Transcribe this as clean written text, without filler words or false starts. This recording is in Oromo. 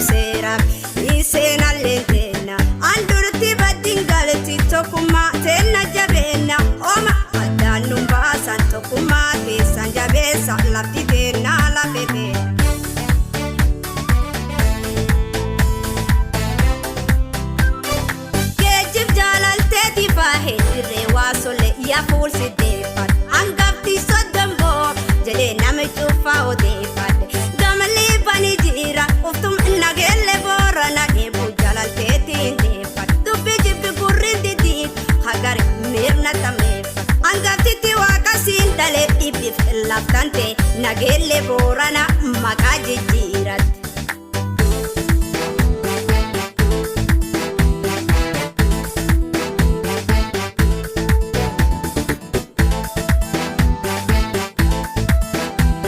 sera isena lentena andurti badingalti tokuma tenna jabena oma adanum basan tokuma te sanjabesa lafti tenna la bebe kejib jalal te difahe rewasole ya forse defat angafti sodambo jale nam chufa o defat gamali bani jira uftum nagelle borana ebu jalal te defat dubbi jibbi kurrindi dit hagar mirna tamef angafti ti wakasin dale ibif laftante nagelle